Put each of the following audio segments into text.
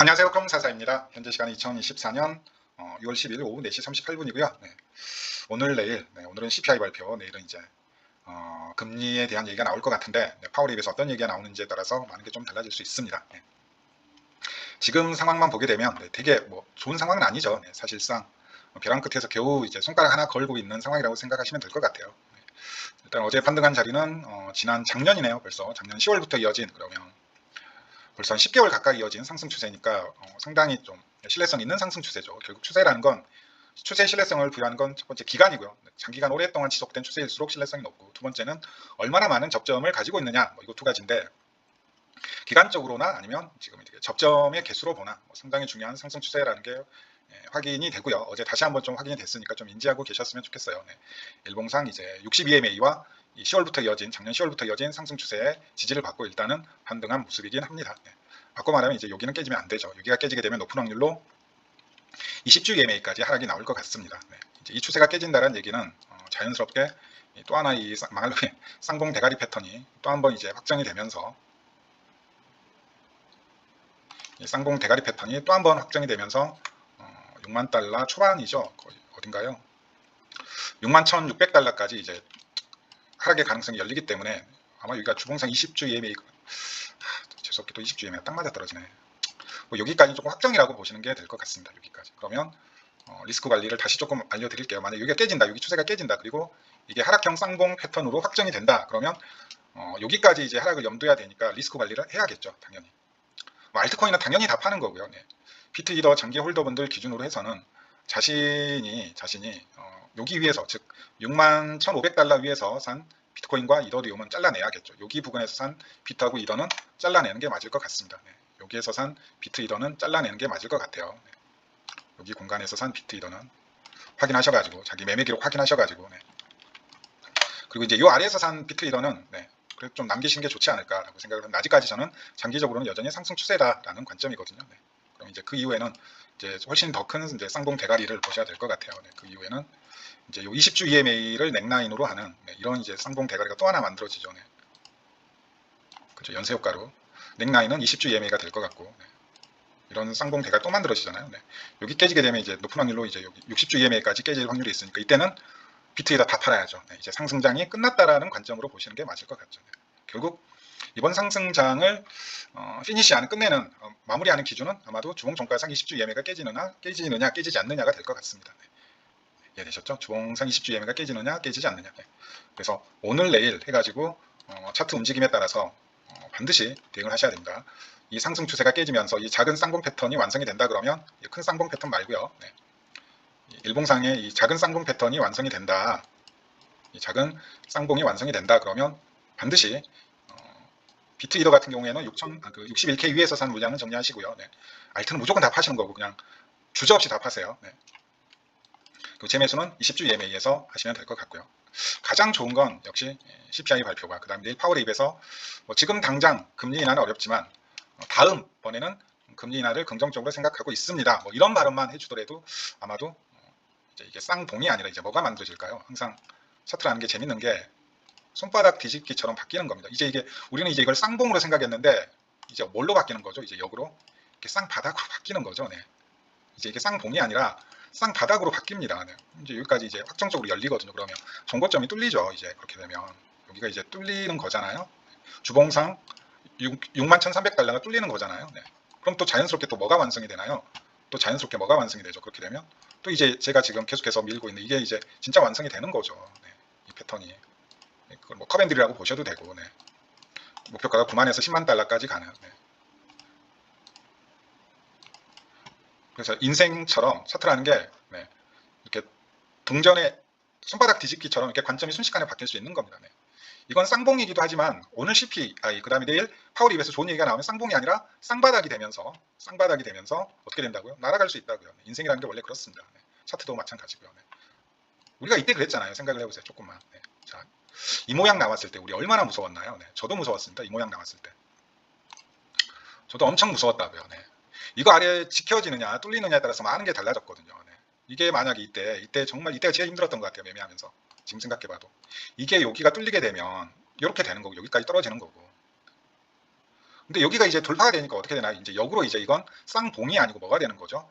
안녕하세요. 금사사입니다. 현재 시간이 2024년 6월 10일 오후 4시 38분이고요. 오늘 내일, 오늘은 CPI 발표, 내일은 이제 금리에 대한 얘기가 나올 것 같은데 파월 입에서 어떤 얘기가 나오는지에 따라서 많은 게 좀 달라질 수 있습니다. 지금 상황만 보게 되면 되게 좋은 상황은 아니죠. 사실상 벼랑 끝에서 겨우 이제 손가락 하나 걸고 있는 상황이라고 생각하시면 될 것 같아요. 일단 어제 판등한 자리는 지난 작년이네요. 벌써 작년 10월부터 이어진, 그러면 벌써 한 10개월 가까이 이어진 상승 추세니까 상당히 좀 신뢰성 있는 상승 추세죠. 결국 추세라는 건, 추세의 신뢰성을 부여하는 건 첫 번째 기간이고요. 장기간 오랫동안 지속된 추세일수록 신뢰성이 높고, 두 번째는 얼마나 많은 접점을 가지고 있느냐, 이거 두 가지인데, 기간적으로나 아니면 지금 이렇게 접점의 개수로 보나 상당히 중요한 상승 추세라는 게 확인이 되고요. 어제 다시 한번 좀 확인이 됐으니까 좀 인지하고 계셨으면 좋겠어요. 일봉상 이제 62EMA와 10월부터 이어진, 작년 10월부터 이어진 상승 추세의 지지를 받고 일단은 반등한 모습이긴 합니다. 바꿔 말하면 이제 여기는 깨지면 안 되죠. 여기가 깨지게 되면 높은 확률로 20주 EMA까지 하락이 나올 것 같습니다. 이제 이 추세가 깨진다는 얘기는 자연스럽게 또 하나 이 망할로의 쌍봉 대가리 패턴이 또 한번 이제 확정이 되면서, 이 쌍봉 대가리 패턴이 또 한번 확정이 되면서 6만 달러 초반이죠. 거의 어딘가요? 6만 1,600달러까지 이제 하락의 가능성이 열리기 때문에 아마 여기가 주봉상 20주 EMA, 재수없게 또 20주 EMA가 딱 맞아 떨어지네. 여기까지 조금 확정이라고 보시는 게 될 것 같습니다. 여기까지. 그러면 리스크 관리를 다시 조금 알려드릴게요. 만약 여기가 깨진다, 여기 추세가 깨진다, 그리고 이게 하락형 쌍봉 패턴으로 확정이 된다, 그러면 여기까지 이제 하락을 염두해야 되니까 리스크 관리를 해야겠죠, 당연히. 알트코인은 당연히 다 파는 거고요. 비트이더 장기 홀더분들 기준으로 해서는 자신이 여기 위에서, 즉 6만 1,500달러 위에서 산 비트코인과 이더리움은 잘라내야겠죠. 여기 부근에서 산 비트하고 이더는 잘라내는 게 맞을 것 같습니다. 여기에서 산 비트 이더는 잘라내는 게 맞을 것 같아요. 여기 공간에서 산 비트 이더는 확인하셔가지고, 자기 매매 기록 확인하셔가지고, 그리고 이제 이 아래에서 산 비트 이더는 그래도 좀 남기시는 게 좋지 않을까라고 생각을 합니다. 아직까지 저는 장기적으로는 여전히 상승 추세다라는 관점이거든요. 그럼 이제 그 이후에는 이제 훨씬 더 큰 이제 쌍봉 대가리를 보셔야 될 것 같아요. 그 이후에는 이제 요 20주 EMA를 넥라인으로 하는 이런 이제 쌍봉 대가리가 또 하나 만들어지죠. 그죠? 연쇄 효과로 넥라인은 20주 EMA가 될 것 같고, 이런 쌍봉 대가 또 만들어지잖아요. 여기 깨지게 되면 이제 높은 확률로 이제 여기 60주 EMA까지 깨질 확률이 있으니까 이때는 비트에다 다 팔아야죠. 이제 상승장이 끝났다라는 관점으로 보시는 게 맞을 것 같죠. 결국 이번 상승장을 피니시하는, 끝내는, 마무리하는 기준은 아마도 주봉 종가상 20주 EMA가 깨지느냐 깨지지 않느냐가 될 것 같습니다. 이해되셨죠? 주봉상 20주 EMA가 깨지느냐 깨지지 않느냐. 그래서 오늘 내일 해가지고 차트 움직임에 따라서 반드시 대응을 하셔야 됩니다. 이 상승 추세가 깨지면서 이 작은 쌍봉 패턴이 완성이 된다 그러면, 큰 쌍봉 패턴 말고요, 일봉상의 이 작은 쌍봉 패턴이 완성이 된다, 이 작은 쌍봉이 완성이 된다 그러면 반드시 비트 이더 같은 경우에는 61K 위에서 산 물량은 정리하시고요. 알트는 무조건 다 파시는 거고 그냥 주저없이 다 파세요. 그 재매수는 20주 EMA에서 하시면 될 것 같고요. 가장 좋은 건 역시 CPI 발표가, 그 다음에 내일 파월 입에서 지금 당장 금리 인하는 어렵지만 다음 번에는 금리 인하를 긍정적으로 생각하고 있습니다. 이런 발언만 해주더라도 아마도 이제 이게 쌍봉이 아니라 이제 뭐가 만들어질까요? 항상 차트라는 게 재밌는 게 손바닥 뒤집기처럼 바뀌는 겁니다. 이제 이게 우리는 이제 이걸 쌍봉으로 생각했는데 이제 뭘로 바뀌는 거죠? 이제 역으로 이렇게 쌍바닥으로 바뀌는 거죠. 이제 이게 쌍봉이 아니라 쌍바닥으로 바뀝니다. 이제 여기까지 이제 확정적으로 열리거든요. 그러면 정고점이 뚫리죠. 이제 그렇게 되면 여기가 이제 뚫리는 거잖아요. 주봉상 6만 1,300달러가 뚫리는 거잖아요. 그럼 또 자연스럽게 또 뭐가 완성이 되나요? 또 자연스럽게 뭐가 완성이 되죠. 그렇게 되면 또 이제 제가 지금 계속해서 밀고 있는 이게 이제 진짜 완성이 되는 거죠. 이 패턴이. 그걸 컵앤들이라고 보셔도 되고, 목표가가 9만에서 10만 달러까지 가는. 그래서 인생처럼 차트라는 게 이렇게 동전의 손바닥 뒤집기처럼 이렇게 관점이 순식간에 바뀔 수 있는 겁니다. 이건 쌍봉이기도 하지만 오늘 CPI, 그 다음에 내일 파월 입에서 좋은 얘기가 나오면 쌍봉이 아니라 쌍바닥이 되면서 어떻게 된다고요? 날아갈 수 있다고요. 인생이라는 게 원래 그렇습니다. 차트도 마찬가지고요. 우리가 이때 그랬잖아요. 생각을 해보세요. 조금만. 자, 이 모양 나왔을 때 우리 얼마나 무서웠나요? 저도 무서웠습니다. 이 모양 나왔을 때. 저도 엄청 무서웠다고요. 이거 아래 지켜지느냐 뚫리느냐에 따라서 많은 게 달라졌거든요. 이게 만약에 이때 정말 이때가 제일 힘들었던 것 같아요. 매매하면서. 지금 생각해봐도. 이게 여기가 뚫리게 되면 이렇게 되는 거고 여기까지 떨어지는 거고. 근데 여기가 이제 돌파가 되니까 어떻게 되나? 이제 역으로 이제 이건 쌍봉이 아니고 뭐가 되는 거죠?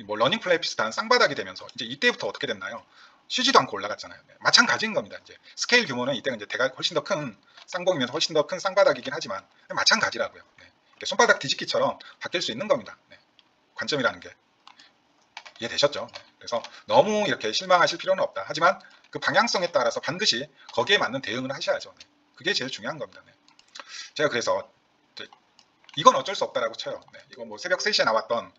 뭐 러닝 플레이 비슷한 쌍바닥이 되면서 이제 이때부터 어떻게 됐나요? 쉬지도 않고 올라갔잖아요. 네. 마찬가지인 겁니다. 이제 스케일 규모는 이때가 이제 대가 훨씬 더 큰 쌍봉이면서 훨씬 더 큰 쌍바닥이긴 하지만 마찬가지라고요. 네. 손바닥 뒤집기처럼 바뀔 수 있는 겁니다. 네. 관점이라는 게 이해되셨죠? 네. 그래서 너무 이렇게 실망하실 필요는 없다. 하지만 그 방향성에 따라서 반드시 거기에 맞는 대응을 하셔야죠. 네. 그게 제일 중요한 겁니다. 네. 제가 그래서 이건 어쩔 수 없다라고 쳐요. 네. 이거 뭐 새벽 3시에 나왔던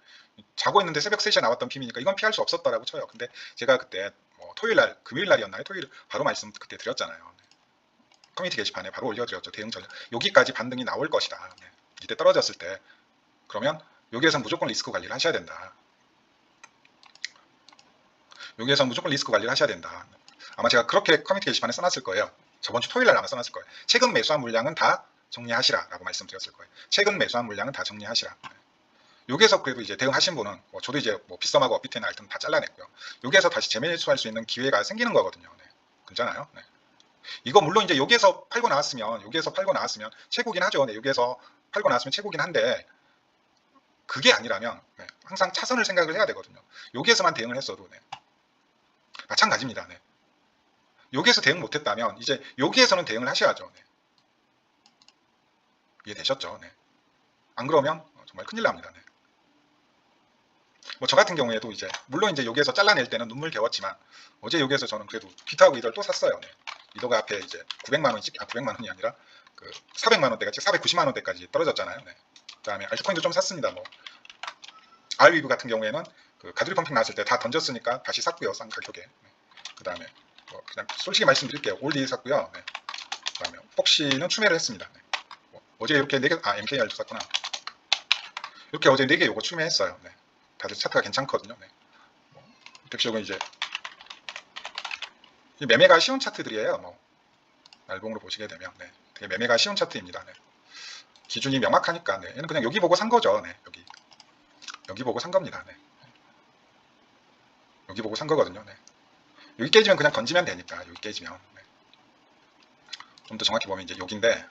자고 있는데 새벽 3시에 나왔던 빔이니까 이건 피할 수 없었다라고 쳐요. 근데 제가 그때 뭐 토요일날, 금요일날이었나요? 토요일 바로 말씀 그때 드렸잖아요. 네. 커뮤니티 게시판에 바로 올려드렸죠. 대응 전략. 여기까지 반등이 나올 것이다. 네. 이때 떨어졌을 때 그러면 여기에서 무조건 리스크 관리를 하셔야 된다. 여기에서 무조건 리스크 관리를 하셔야 된다. 아마 제가 그렇게 커뮤니티 게시판에 써놨을 거예요. 저번 주 토요일날 아마 써놨을 거예요. 최근 매수한 물량은 다 정리하시라 라고 말씀드렸을 거예요. 최근 매수한 물량은 다 정리하시라. 여기에서 그래도 이제 대응하신 분은 뭐 저도 이제 뭐 빗썸하고 업비트나 알튼 다 잘라냈고요. 여기에서 다시 재매수할 수 있는 기회가 생기는 거거든요. 네. 괜찮아요. 네. 이거 물론 이제 여기에서 팔고 나왔으면 최고긴 하죠. 네. 여기에서 팔고 나왔으면 최고긴 한데 그게 아니라면 네. 항상 차선을 생각을 해야 되거든요. 여기에서만 대응을 했어도 네. 마찬가지입니다. 네. 여기에서 대응 못했다면 이제 여기에서는 대응을 하셔야죠. 네. 이해되셨죠? 네. 안 그러면 정말 큰일 납니다. 네. 뭐 저 같은 경우에도 이제 물론 이제 여기에서 잘라낼 때는 눈물겨웠지만 어제 여기에서 저는 그래도 기타하고 이더를 또 샀어요. 네. 이더가 앞에 이제 900만 원씩 900만 원이 아니라 그 400만 원대가 490만 원대까지 떨어졌잖아요. 네. 그다음에 알트코인도 좀 샀습니다. 뭐 알위브 같은 경우에는 그 가두리 펌핑 나왔을 때 다 던졌으니까 다시 샀고요. 싼 가격에. 네. 그다음에 뭐 그냥 솔직히 말씀드릴게요. 올리 샀고요. 네. 그다음에 폭시는 추매를 했습니다. 네. 뭐 어제 이렇게 4개 MKR도 샀구나. 이렇게 어제 4개 요거 추매했어요. 네. 다들 차트가 괜찮거든요. 네. 뭐, 대표적으로 이제 매매가 쉬운 차트들이에요. 뭐 날봉으로 보시게 되면 네. 되게 매매가 쉬운 차트입니다. 네. 기준이 명확하니까 네. 얘는 그냥 여기 보고 산 거죠. 네. 여기 보고 산 겁니다. 네. 여기 보고 산 거거든요. 네. 여기 깨지면 그냥 던지면 되니까 여기 깨지면 네. 좀 더 정확히 보면 이제 여기인데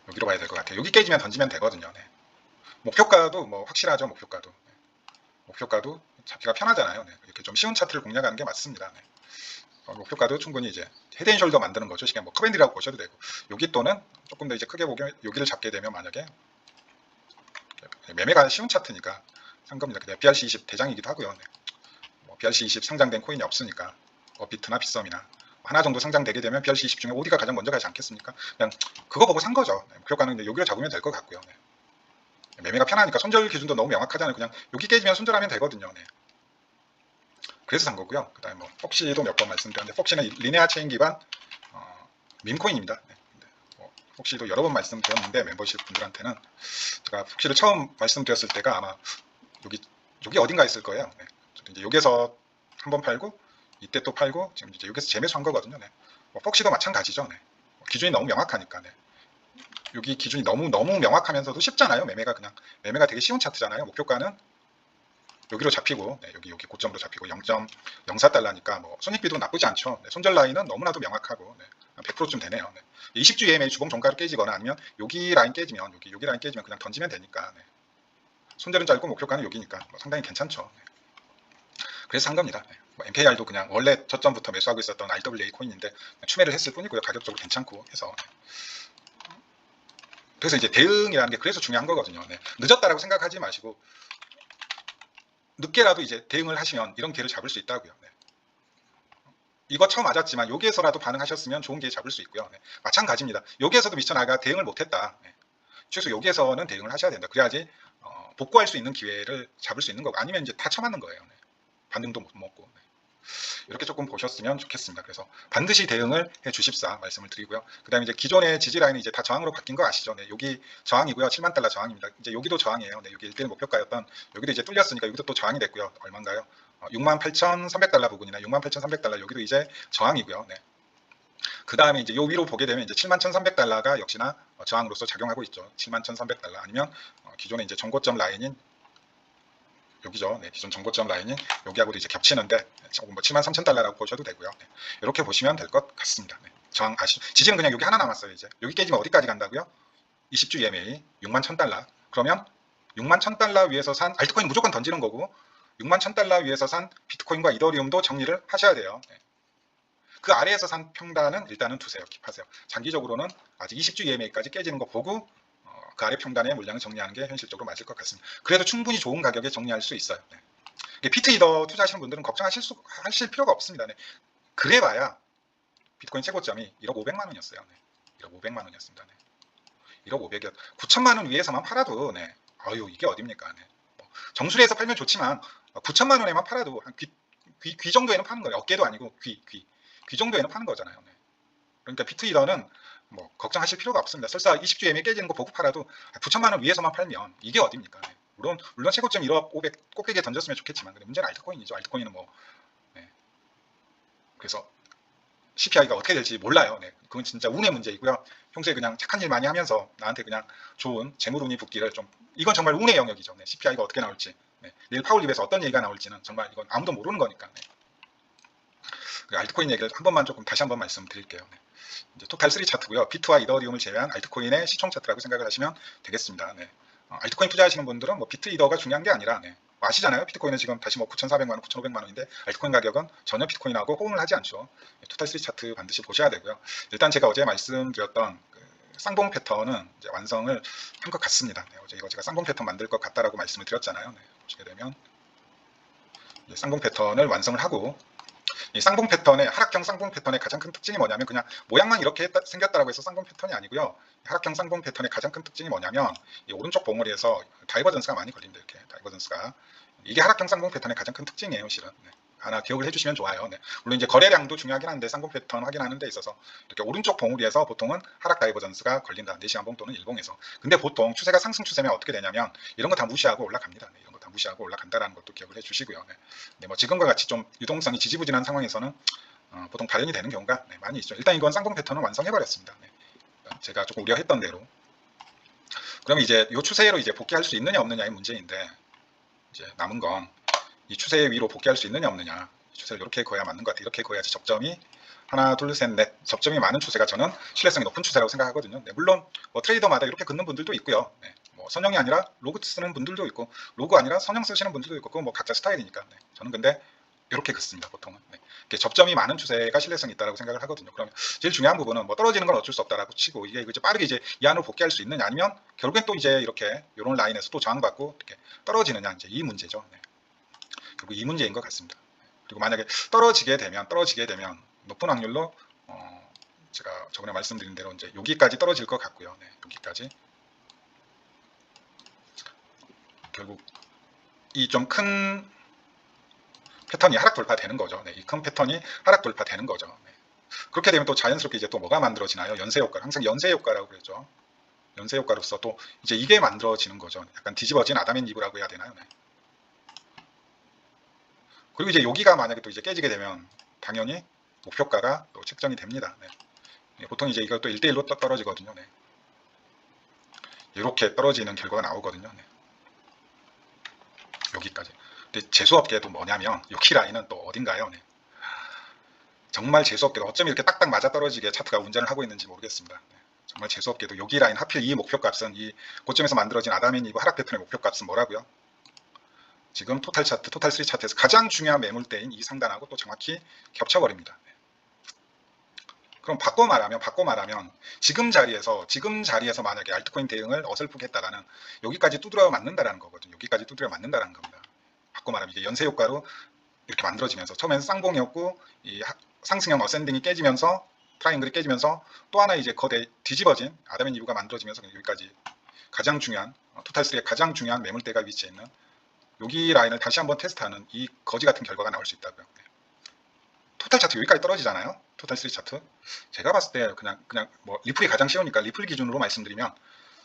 여기로 가야 될 것 같아요. 여기 깨지면 던지면 되거든요. 네. 목표가도 뭐 확실하죠. 목표가도 네. 목표가도 잡기가 편하잖아요. 네. 이렇게 좀 쉬운 차트를 공략하는 게 맞습니다. 네. 목표가도 충분히 이제 헤드앤숄더 만드는 거죠. 그냥 뭐 커밴드라고 보셔도 되고 여기 또는 조금 더 이제 크게 보면 여기를 잡게 되면 만약에 매매가 쉬운 차트니까 산 겁니다. 그냥 BRC20 대장이기도 하고요. 네. 뭐 BRC20 상장된 코인이 없으니까 비트나 빗썸이나 하나 정도 상장되게 되면 BRC20 중에 어디가 가장 먼저 가지 않겠습니까? 그냥 그거 보고 산 거죠. 네. 목표가는 여기를 잡으면 될 것 같고요. 네. 매매가 편하니까 손절 기준도 너무 명확하잖아요. 그냥 여기 깨지면 손절하면 되거든요. 네. 그래서 산 거고요. 그 다음에 뭐 폭시도 몇 번 말씀드렸는데 폭시는 리네아 체인 기반 밈코인입니다. 네. 폭시도 여러 번 말씀드렸는데 멤버십 분들한테는 제가 폭시를 처음 말씀드렸을 때가 아마 여기 어딘가 있을 거예요. 네. 이제 여기서 한번 팔고 이때 또 팔고 지금 이제 여기서 재매수한 거거든요. 네. 폭시도 마찬가지죠. 네. 기준이 너무 명확하니까. 네. 여기 기준이 너무 명확하면서도 쉽잖아요. 매매가 되게 쉬운 차트잖아요. 목표가는 여기로 잡히고 네, 여기 고점으로 잡히고 0.04달러니까 뭐 손익비도 나쁘지 않죠. 네, 손절 라인은 너무나도 명확하고 네, 100%쯤 되네요. 네. 20주 EMA 주봉 종가로 깨지거나 아니면 여기 라인 깨지면 여기 라인 깨지면 그냥 던지면 되니까 네. 손절은 짧고 목표가는 여기니까 뭐 상당히 괜찮죠. 네. 그래서 산 겁니다. 네. 뭐 MKR도 그냥 원래 저점부터 매수하고 있었던 RWA 코인인데 추매를 했을 뿐이고요. 가격적으로 괜찮고 해서 그래서 이제 대응이라는 게 그래서 중요한 거거든요. 네. 늦었다라고 생각하지 마시고 늦게라도 이제 대응을 하시면 이런 기회를 잡을 수 있다고요. 네. 이거 처음 맞았지만 여기에서라도 반응하셨으면 좋은 기회 잡을 수 있고요. 네. 마찬가지입니다. 여기에서도 미쳐나가 대응을 못했다. 네. 최소 여기에서는 대응을 하셔야 된다. 그래야지 복구할 수 있는 기회를 잡을 수 있는 거고 아니면 이제 다 쳐맞는 거예요. 네. 반등도 못 먹고. 네. 이렇게 조금 보셨으면 좋겠습니다. 그래서 반드시 대응을 해 주십사 말씀을 드리고요. 그 다음에 이제 기존의 지지 라인이 이제 다 저항으로 바뀐 거 아시죠? 네, 여기 저항이고요. 7만 달러 저항입니다. 이제 여기도 저항이에요. 네, 여기 1대1 목표가였던 여기도 이제 뚫렸으니까 여기도 또 저항이 됐고요. 얼마인가요? 68,300달러 부근이나 68,300달러 여기도 이제 저항이고요. 네. 그 다음에 이제 요 위로 보게 되면 이제 71,300달러가 역시나 저항으로서 작용하고 있죠. 71,300달러 아니면 기존의 이제 전고점 라인인 여기죠. 네, 기존 전고점 라인이 여기하고도 이제 겹치는데 뭐 73,000달러라고 보셔도 되고요. 네, 이렇게 보시면 될 것 같습니다. 네, 저항 지지는 그냥 여기 하나 남았어요. 이제 여기 깨지면 어디까지 간다고요? 20주 EMA 61,000달러. 그러면 61,000달러 위에서 산 알트코인 무조건 던지는 거고 61,000달러 위에서 산 비트코인과 이더리움도 정리를 하셔야 돼요. 네. 그 아래에서 산 평단은 일단은 두세요. 킵하세요. 장기적으로는 아직 20주 EMA까지 깨지는 거 보고 그 아래 평단의 물량을 정리하는 게 현실적으로 맞을 것 같습니다. 그래도 충분히 좋은 가격에 정리할 수 있어요. 네. 비트이더 투자하시는 분들은 걱정하실 필요가 없습니다. 네. 그래봐야 비트코인 최고점이 1억 500만 원이었어요. 네. 1억 500만 원이었습니다. 네. 1억 500이 9천만 원 위에서만 팔아도 네. 아유 이게 어딥니까? 네. 뭐 정수리에서 팔면 좋지만 9천만 원에만 팔아도 한 귀 정도에는 파는 거예요. 어깨도 아니고 귀 정도에는 파는 거잖아요. 네. 그러니까 비트이더는 뭐 걱정하실 필요가 없습니다. 설사 20주 EMA 깨지는 거 보고 팔아도 9천만 원 위에서만 팔면 이게 어딥니까? 네. 물론 최고점 1억 500 꼭대기에 던졌으면 좋겠지만 근데 문제는 알트코인이죠. 알트코인은 뭐 네. 그래서 CPI가 어떻게 될지 몰라요. 네. 그건 진짜 운의 문제이고요. 평소에 그냥 착한 일 많이 하면서 나한테 그냥 좋은 재물운이 붙기를 좀 이건 정말 운의 영역이죠. 네. CPI가 어떻게 나올지 네. 내일 파월 입에서 어떤 얘기가 나올지는 정말 이건 아무도 모르는 거니까. 네. 그 알트코인 얘기를 한 번만 조금 다시 한번 말씀드릴게요. 네. 이제 토탈3 차트고요. 비트와 이더리움을 제외한 알트코인의 시총 차트라고 생각을 하시면 되겠습니다. 네. 알트코인 투자하시는 분들은 뭐 비트 이더가 중요한 게 아니라 네. 아시잖아요. 비트코인은 지금 다시 뭐 9,400만 원, 9,500만 원인데 알트코인 가격은 전혀 비트코인하고 호응을 하지 않죠. 토탈3 차트 반드시 보셔야 되고요. 일단 제가 어제 말씀드렸던 그 쌍봉 패턴은 이제 완성을 한 것 같습니다. 네. 어제 이거 제가 쌍봉 패턴 만들 것 같다라고 말씀을 드렸잖아요. 네. 보시게 되면 쌍봉 패턴을 완성을 하고 이 쌍봉 패턴의 하락형 쌍봉 패턴의 가장 큰 특징이 뭐냐면 그냥 모양만 이렇게 생겼다라고 해서 쌍봉 패턴이 아니고요. 하락형 쌍봉 패턴의 가장 큰 특징이 뭐냐면 이 오른쪽 봉우리에서 다이버전스가 많이 걸립니다. 이렇게 다이버전스가 이게 하락형 쌍봉 패턴의 가장 큰 특징이에요, 실은. 네. 하나 기억을 해주시면 좋아요. 네. 물론 이제 거래량도 중요하긴 한데 쌍봉 패턴 확인하는 데 있어서 이렇게 오른쪽 봉우리에서 보통은 하락 다이버전스가 걸린다. 4시간 봉 또는 일봉에서. 근데 보통 추세가 상승 추세면 어떻게 되냐면 이런 거 다 무시하고 올라갑니다. 네. 이런 거 다 무시하고 올라간다라는 것도 기억을 해주시고요. 네. 네, 뭐 지금과 같이 좀 유동성이 지지부진한 상황에서는 보통 발현이 되는 경우가 네, 많이 있죠. 일단 이건 쌍봉 패턴을 완성해버렸습니다. 네. 제가 조금 우려했던 대로. 그럼 이제 이 추세로 이제 복귀할 수 있느냐 없느냐의 문제인데 이제 남은 건 이 추세 위로 복귀할 수 있느냐 없느냐. 이 추세를 이렇게 그어야 맞는 것 같아요. 이렇게 그어야지 접점이 하나, 둘, 셋, 넷 접점이 많은 추세가 저는 신뢰성이 높은 추세라고 생각하거든요. 네, 물론 뭐 트레이더마다 이렇게 긋는 분들도 있고요. 네, 뭐 선형이 아니라 로그 쓰는 분들도 있고 로그 아니라 선형 쓰시는 분들도 있고 그건 뭐 각자 스타일이니까. 네, 저는 근데 이렇게 긋습니다. 보통은. 네. 접점이 많은 추세가 신뢰성이 있다고 생각을 하거든요. 그러면 제일 중요한 부분은 뭐 떨어지는 건 어쩔 수 없다라고 치고 이게 이제 빠르게 이제 이 안으로 복귀할 수 있느냐 아니면 결국엔 또 이제 이렇게 이런 라인에서 또 저항받고 이렇게 떨어지느냐 이제 이 문제죠. 네. 결국 이 문제인 것 같습니다. 그리고 만약에 떨어지게 되면 높은 확률로 제가 저번에 말씀드린 대로 이제 여기까지 떨어질 것 같고요. 네. 여기까지 결국 이 좀 큰 패턴이 하락 돌파되는 거죠. 네, 이 큰 패턴이 하락 돌파되는 거죠. 네. 그렇게 되면 또 자연스럽게 이제 또 뭐가 만들어지나요? 연쇄 효과. 항상 연쇄 효과라고 그랬죠. 연쇄 효과로서 또 이제 이게 만들어지는 거죠. 약간 뒤집어진 아담 앤 이브라고 해야 되나요? 네. 그리고 이제 여기가 만약에 또 이제 깨지게 되면 당연히 목표가가 또 책정이 됩니다. 네. 네, 보통 이제 이것도 1대1로 떨어지거든요. 네. 이렇게 떨어지는 결과가 나오거든요. 네. 여기까지. 근데 재수없게도 뭐냐면 여기 라인은 또 어딘가요? 네. 정말 재수없게도 어쩜 이렇게 딱딱 맞아 떨어지게 차트가 운전을 하고 있는지 모르겠습니다. 네. 정말 재수없게도 여기 라인 하필 이 목표값은 이 고점에서 만들어진 아담 앤 이브 하락 패턴의 목표값은 뭐라고요? 지금 토탈3 차트에서 가장 중요한 매물대인 이 상단하고 또 정확히 겹쳐버립니다. 네. 그럼 바꿔 말하면 지금 자리에서 만약에 알트코인 대응을 어설프게 했다가는 여기까지 두드려 맞는다라는 거거든요. 여기까지 두드려 맞는다라는 겁니다. 바꿔 말하면 이게 연쇄 효과로 이렇게 만들어지면서 처음엔 쌍봉이었고 이 상승형 어센딩이 깨지면서 트라이앵글이 깨지면서 또 하나 이제 거대 뒤집어진 아담 앤 이브가 만들어지면서 여기까지 가장 중요한 토탈3의 가장 중요한 매물대가 위치해 있는 여기 라인을 다시 한번 테스트하는 이 거지 같은 결과가 나올 수 있다고요. 토탈 차트 여기까지 떨어지잖아요. 토탈3 차트. 제가 봤을 때 그냥 뭐 리플이 가장 쉬우니까 리플 기준으로 말씀드리면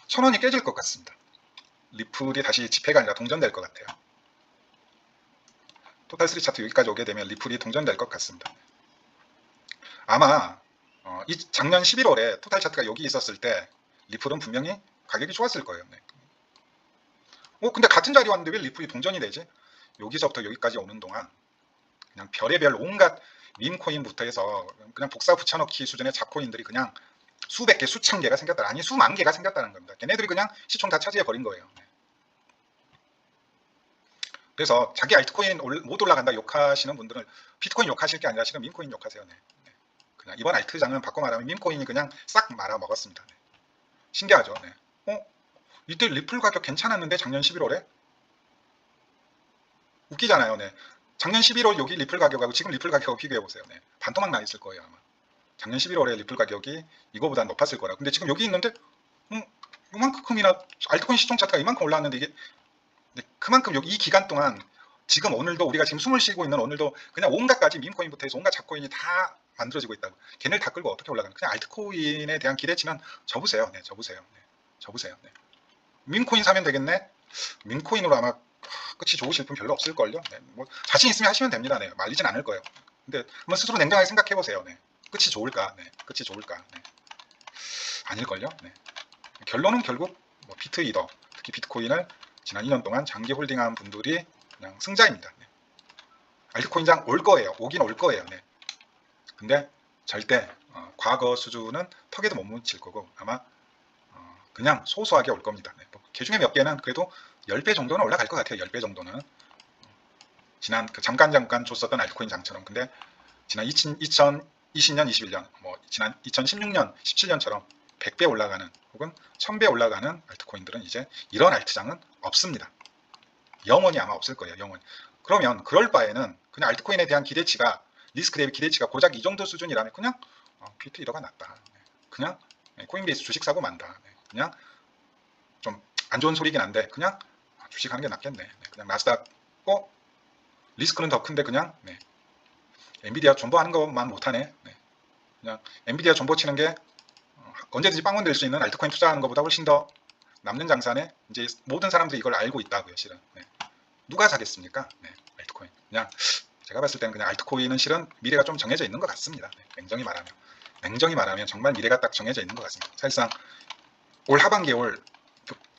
1000원이 깨질 것 같습니다. 리플이 다시 지폐가 아니라 동전될 것 같아요. 토탈3 차트 여기까지 오게 되면 리플이 동전될 것 같습니다. 아마 이 작년 11월에 토탈 차트가 여기 있었을 때 리플은 분명히 가격이 좋았을 거예요. 네. 근데 같은 자리 왔는데 왜 리플이 동전이 되지? 여기서부터 여기까지 오는 동안 그냥 별의별 온갖 밈코인부터 해서 그냥 복사 붙여넣기 수준의 잡코인들이 그냥 수백 개, 수천 개가 생겼다. 아니 수만 개가 생겼다는 겁니다. 걔네들이 그냥 시총 다 차지해 버린 거예요. 네. 그래서 자기 알트코인 못 올라간다 욕하시는 분들은 비트코인 욕하실 게 아니라 지금 밈코인 욕하세요. 네. 네. 그냥 이번 알트장은 바꿔 말하면 밈코인이 그냥 싹 말아 먹었습니다. 네. 신기하죠. 네. 이때 리플 가격 괜찮았는데 작년 11월에 웃기잖아요. 네. 작년 11월 여기 리플 가격하고 지금 리플 가격하고 비교해 보세요. 네. 반토막 나 있을 거예요 아마. 작년 11월에 리플 가격이 이거보다 높았을 거라. 근데 지금 여기 있는데 이만큼이나 알트코인 시총 차트가 이만큼 올라왔는데 이게 그만큼 여기 이 기간 동안 지금 오늘도 우리가 지금 숨을 쉬고 있는 오늘도 그냥 온갖 가지 밈코인부터 해서 온갖 잡코인이 다 만들어지고 있다고. 걔네를 다 끌고 어떻게 올라가는? 그냥 알트코인에 대한 기대치는 접으세요. 네, 접으세요. 네, 접으세요. 네. 밈코인 사면 되겠네. 밈코인으로 아마 끝이 좋으실 분 별로 없을걸요. 네, 뭐 자신 있으면 하시면 됩니다. 네, 말리진 않을 거예요. 근데 한번 스스로 냉정하게 생각해 보세요. 네, 끝이 좋을까? 네, 끝이 좋을까? 네. 아닐걸요. 네. 결론은 결국 뭐 비트이더, 특히 비트코인을 지난 2년 동안 장기 홀딩한 분들이 그냥 승자입니다. 네. 알트코인장 올 거예요. 오긴 올 거예요. 네. 근데 절대 과거 수준은 턱에도 못 묻힐 거고 아마 그냥 소소하게 올 겁니다. 네. 그 중에 몇 개는 그래도 10배 정도는 올라갈 것 같아요. 10배 정도는. 지난 그 잠깐 줬었던 알트코인 장처럼. 근데 지난 2020년, 21년, 뭐 지난 2016년, 17년처럼 100배 올라가는 혹은 1000배 올라가는 알트코인들은 이제 이런 알트장은 없습니다. 영원히 아마 없을 거예요. 영원히. 그러면 그럴 바에는 그냥 알트코인에 대한 기대치가 리스크 대비 기대치가 고작 이 정도 수준이라면 그냥 비트 이더가 낫다. 그냥 코인베이스 주식 사고 만다. 그냥 좀 안 좋은 소리긴 한데 그냥 주식 하는 게 낫겠네. 그냥 나스닥 리스크는 더 큰데 그냥 엔비디아 존버하는 것만 못하네. 그냥 엔비디아 존버 치는 게 언제든지 빵원 될 수 있는 알트코인 투자하는 것보다 훨씬 더 남는 장사네. 이제 모든 사람들이 이걸 알고 있다고요. 실은 누가 사겠습니까? 알트코인. 그냥 제가 봤을 때는 그냥 알트코인은 실은 미래가 좀 정해져 있는 것 같습니다. 냉정히 말하면 정말 미래가 딱 정해져 있는 것 같습니다. 사실상 올 하반기에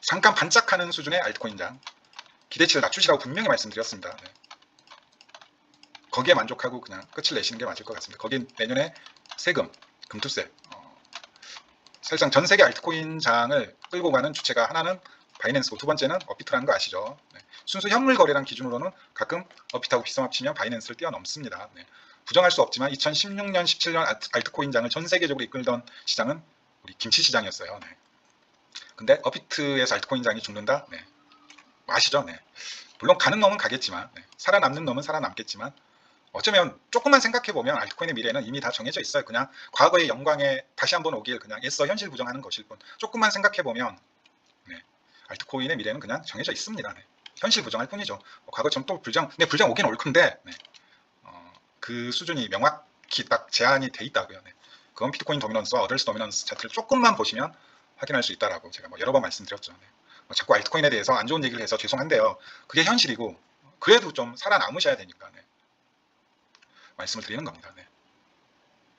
잠깐 반짝하는 수준의 알트코인장 기대치를 낮추시라고 분명히 말씀드렸습니다. 거기에 만족하고 그냥 끝을 내시는 게 맞을 것 같습니다. 거긴 내년에 세금, 금투세, 사실상 전 세계 알트코인장을 끌고 가는 주체가 하나는 바이낸스고 두 번째는 업비트라는 거 아시죠? 순수 현물 거래량 기준으로는 가끔 업비트하고 비썸 합치면 바이낸스를 뛰어넘습니다. 부정할 수 없지만 2016년, 17년 알트코인장을 전 세계적으로 이끌던 시장은 우리 김치 시장이었어요. 근데 업비트에서 알트코인장이 죽는다? 아시죠? 물론 가는 놈은 가겠지만 살아남는 놈은 살아남겠지만 어쩌면 조금만 생각해보면 알트코인의 미래는 이미 다 정해져 있어요. 그냥 과거의 영광에 다시 한번 오길 그냥 애써 현실 부정하는 것일 뿐. 조금만 생각해보면 알트코인의 미래는 그냥 정해져 있습니다. 현실 부정할 뿐이죠. 과거처럼 또 불정 오긴 올 건데 그 수준이 명확히 딱 제한이 돼 있다고요. 그건 비트코인 도미넌스와 어덜스 도미넌스 차트를 조금만 보시면 확인할 수 있다라고 제가 여러 번 말씀드렸죠. 자꾸 알트코인에 대해서 안 좋은 얘기를 해서 죄송한데요. 그게 현실이고 그래도 좀 살아남으셔야 되니까 말씀을 드리는 겁니다.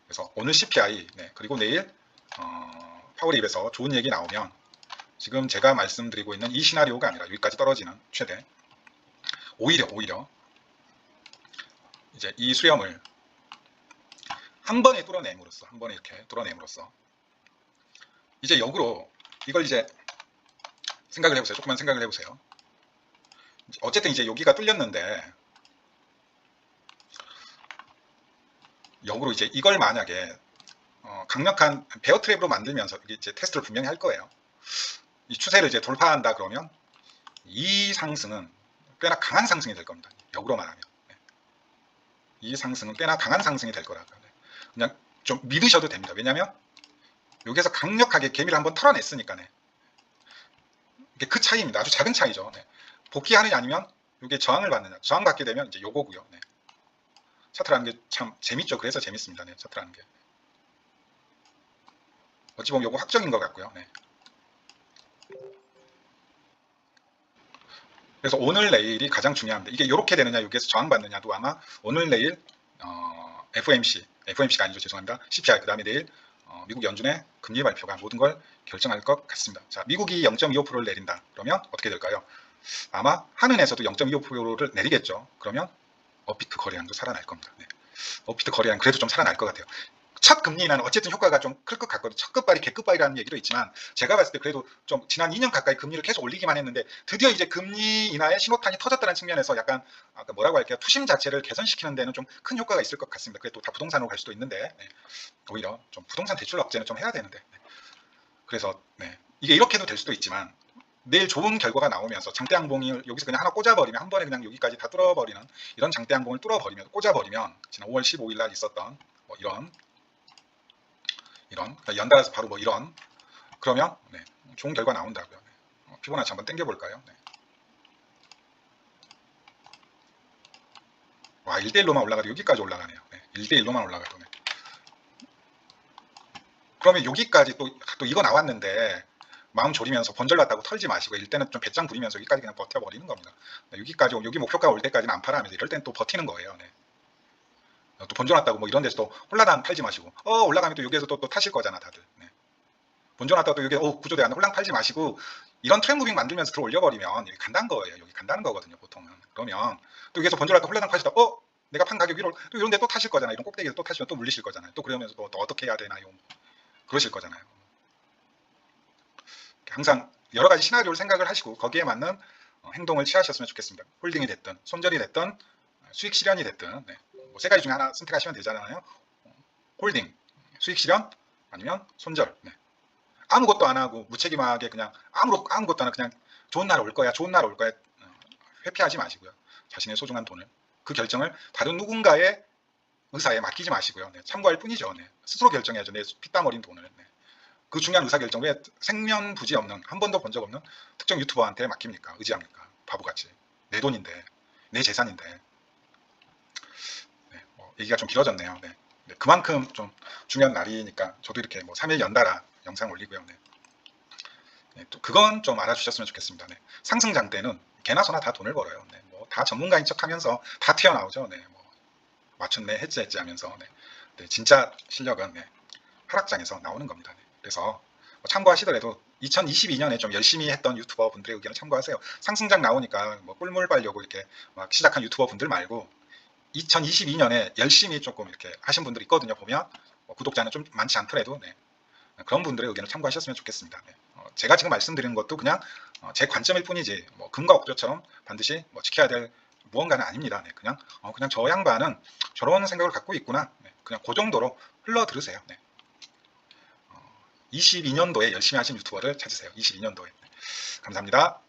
그래서 오늘 CPI 그리고 내일 파월 입에서 좋은 얘기 나오면 지금 제가 말씀드리고 있는 이 시나리오가 아니라 여기까지 떨어지는 최대 오히려 이제 이 수렴을 한 번에 뚫어냄으로써 이제 역으로 이걸 이제 생각을 해보세요. 조금만 생각을 해보세요. 어쨌든 이제 여기가 뚫렸는데 역으로 이제 이걸 만약에 강력한 베어 트랩으로 만들면서 이제 테스트를 분명히 할 거예요. 이 추세를 이제 돌파한다 그러면 이 상승은 꽤나 강한 상승이 될 겁니다. 역으로 말하면 이 상승은 꽤나 강한 상승이 될 거라고 그냥 좀 믿으셔도 됩니다. 왜냐하면 여기에서 강력하게 개미를 한번 털어냈으니까 그 차이입니다. 아주 작은 차이죠. 복귀하느냐 아니면 이게 저항을 받느냐. 저항받게 되면 이제 요거고요. 차트라는 게 참 재밌죠. 그래서 재밌습니다. 차트라는 게 어찌 보면 요거 확정인 것 같고요. 그래서 오늘 내일이 가장 중요합니다. 이게 이렇게 되느냐 여기에서 저항받느냐도 아마 오늘 내일 FOMC가 아니죠. 죄송합니다. CPI 그 다음에 내일 미국 연준의 금리 발표가 모든 걸 결정할 것 같습니다. 자, 미국이 0.25%를 내린다. 그러면 어떻게 될까요? 아마 한은에서도 0.25%를 내리겠죠. 그러면 업비트 거래량도 살아날 겁니다. 업비트 거래량 그래도 좀 살아날 것 같아요. 첫 금리 인하는 어쨌든 효과가 좀 클 것 같거든요. 첫 끝발이 개끝발이라는 얘기도 있지만 제가 봤을 때 그래도 좀 지난 2년 가까이 금리를 계속 올리기만 했는데 드디어 이제 금리 인하의 신호탄이 터졌다는 측면에서 약간 아까 뭐라고 할게요. 투심 자체를 개선시키는 데는 좀 큰 효과가 있을 것 같습니다. 그게 또 다 부동산으로 갈 수도 있는데 오히려 좀 부동산 대출 억제는 좀 해야 되는데 그래서 이게 이렇게도 될 수도 있지만 내일 좋은 결과가 나오면서 장대양봉이 여기서 그냥 하나 꽂아버리면 한 번에 그냥 여기까지 다 뚫어버리는 이런 장대양봉을 뚫어버리면 꽂아버리면 지난 5월 15일 날 있었던 뭐 이런 그러니까 연달아서 바로 뭐 이런 그러면 좋은 결과 나온다고요. 피보나치 한번 당겨볼까요? 와 1대1로만 올라가도 여기까지 올라가네요. 1대1로만 올라가도 그러면 여기까지 또 이거 나왔는데 마음 졸이면서 본절 났다고 털지 마시고 일단은 좀 배짱 부리면서 여기까지 그냥 버텨버리는 겁니다. 여기까지 여기 목표가 올 때까지는 안 팔아면서 이럴 때는 또 버티는 거예요. 또 본전 왔다고 뭐 이런 데서 또 홀라당 팔지 마시고 올라가면 또 여기에서 또 타실 거잖아 다들. 본전 왔다고 또 여기 구조대 안에 홀랑 팔지 마시고 이런 트렌드 무빙 만들면서 들어 올려버리면 여기 간다는 거예요. 여기 간다는 거거든요 보통은. 그러면 또 여기서 본전 왔다고 홀라당 파시다 내가 판 가격 위로 또 이런 데 또 타실 거잖아요. 이런 꼭대기에서 또 타시면 또 물리실 거잖아요. 또 그러면서 또 어떻게 해야 되나요? 그러실 거잖아요. 항상 여러 가지 시나리오를 생각을 하시고 거기에 맞는 행동을 취하셨으면 좋겠습니다. 홀딩이 됐든 손절이 됐든 수익 실현이 됐든 뭐 세 가지 중에 하나 선택하시면 되잖아요. 홀딩, 수익 실현 아니면 손절. 아무것도 안 하고 무책임하게 그냥 아무것도 안 하고 그냥 좋은 날 올 거야 좋은 날 올 거야 회피하지 마시고요. 자신의 소중한 돈을 그 결정을 다른 누군가의 의사에 맡기지 마시고요. 참고할 뿐이죠. 스스로 결정해야죠. 내 피땀 어린 돈을. 그 중요한 의사결정 왜 생면부지 없는 한 번도 본 적 없는 특정 유튜버한테 맡깁니까? 의지합니까? 바보같이. 내 돈인데 내 재산인데. 얘기가 좀 길어졌네요. 그만큼 좀 중요한 날이니까 저도 이렇게 뭐 3일 연달아 영상 올리고요. 또 그건 좀 알아주셨으면 좋겠습니다. 상승장 때는 개나 소나 다 돈을 벌어요. 뭐 다 전문가인 척하면서 다 튀어나오죠. 뭐 맞췄네 했지 하면서 진짜 실력은 하락장에서 나오는 겁니다. 그래서 뭐 참고하시더라도 2022년에 좀 열심히 했던 유튜버 분들의 의견을 참고하세요. 상승장 나오니까 뭐 꿀물 빨려고 이렇게 막 시작한 유튜버 분들 말고 2022년에 열심히 조금 이렇게 하신 분들이 있거든요. 보면 뭐 구독자는 좀 많지 않더라도 그런 분들의 의견을 참고하셨으면 좋겠습니다. 제가 지금 말씀드리는 것도 그냥 제 관점일 뿐이지 뭐 금과 옥조처럼 반드시 뭐 지켜야 될 무언가는 아닙니다. 그냥 저 양반은 저런 생각을 갖고 있구나. 그냥 그 정도로 흘러 들으세요. 22년도에 열심히 하신 유튜버를 찾으세요. 22년도에. 감사합니다.